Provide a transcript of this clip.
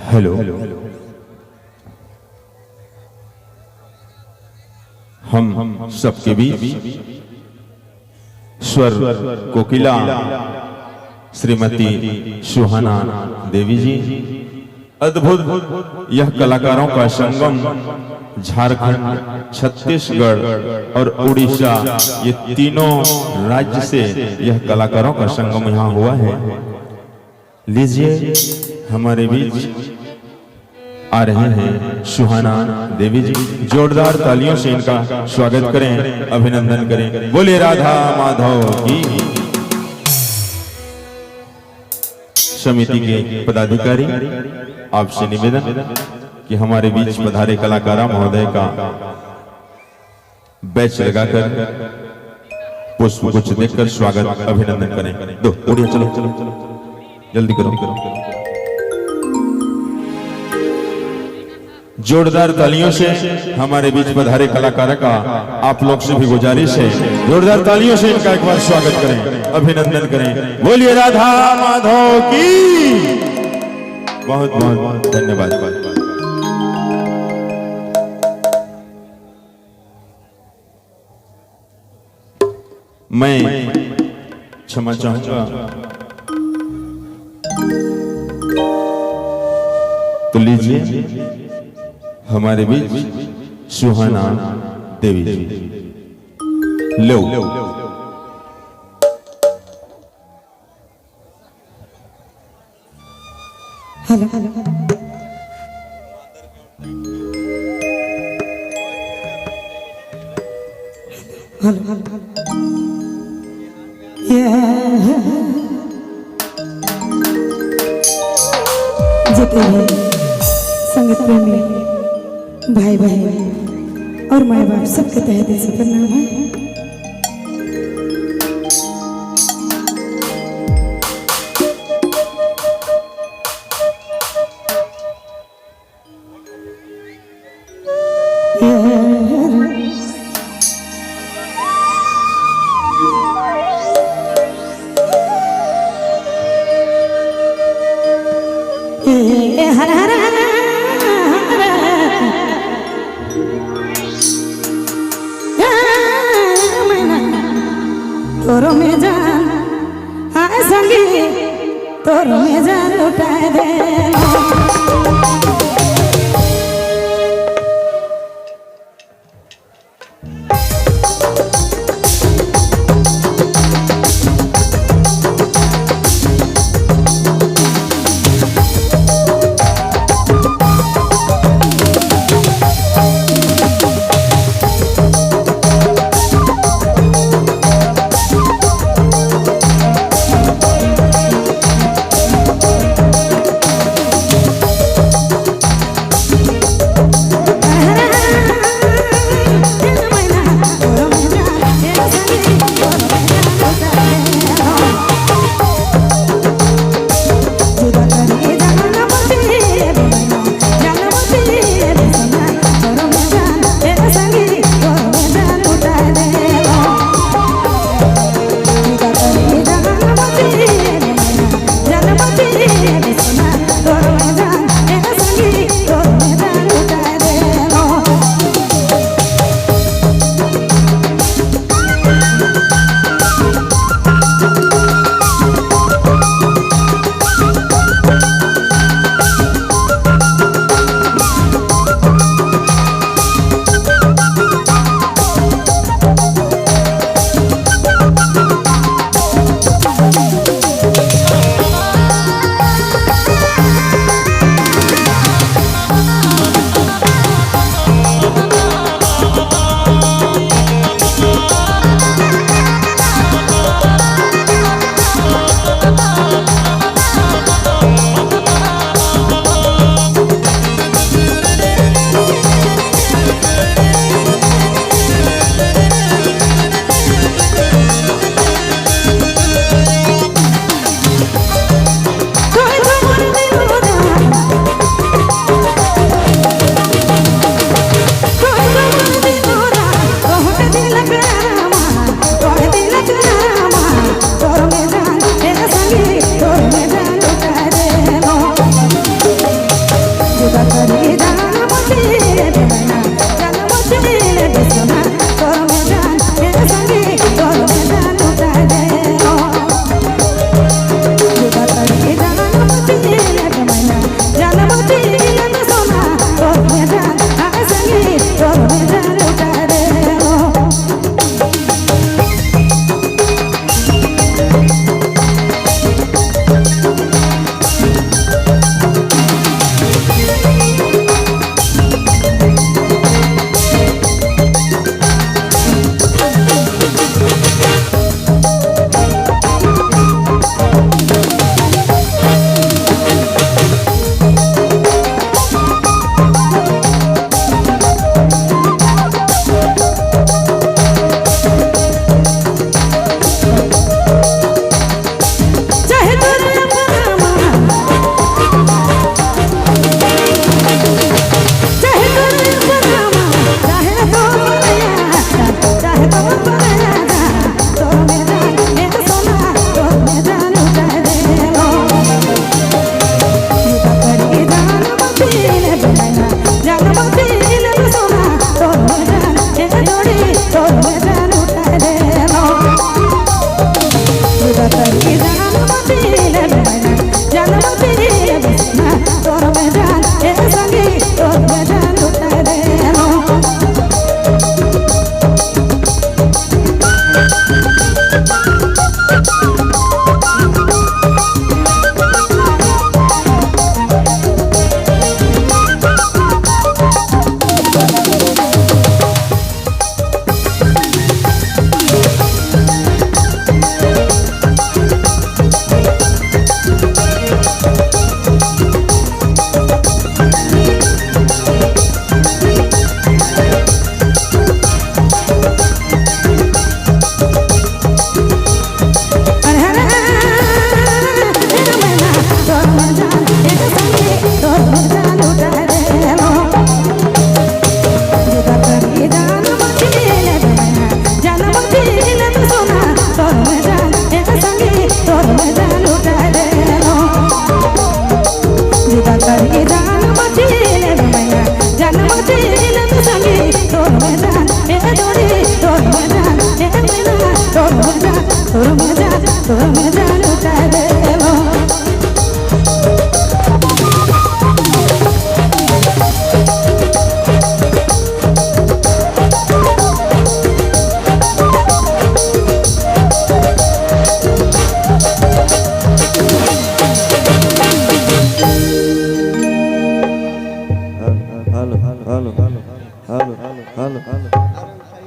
Hello, हम सबके बीच स्वर कोकिला श्रीमती सुहाना देवी जी, अद्भुत यह कलाकारों का संगम झारखंड, छत्तीसगढ़ और उड़ीसा, ये तीनों राज्य से यह कलाकारों का संगम यहाँ हुआ है। लीजिए हमारे बीच आ रहे हैं सुहाना देवी जी, जोरदार तालियों से इनका स्वागत करें, अभिनंदन करें। बोले राधा माधव की। समिति के पदाधिकारी, आपसे निवेदन कि हमारे बीच पधारे कलाकारा महोदय का बैच लगाकर पुष्प गुच्छ देकर स्वागत अभिनंदन करें। दो उड़िया, चलो चलो चलो जल्दी करो। जोरदार तालियों से हमारे बीच पधारे कलाकार का आप लोग से भी गुजारिश है, जोरदार तालियों से इनका एक बार स्वागत करें, अभिनंदन करें। बोलिए राधा माधव की। बहुत बहुत धन्यवाद। मैं क्षमा चाहूंगा, तो लीजिए हमारे बीच सुहाना देवी जी। लो हेलो हेलो हेलो हेलो जितने भी संगीत प्रेमी भाई बहन और माँ बाप सबके तहे दिल से प्रणाम है। हर हर तोरो में जान हाँ संगी, तोरो में जान लुटाए दे। तोर में जान उठा दे लो जुदा करके जान मती ले मैना जान मती ले बसना तोर में जान ए संगी तोर में जान उठा दे लो Halo.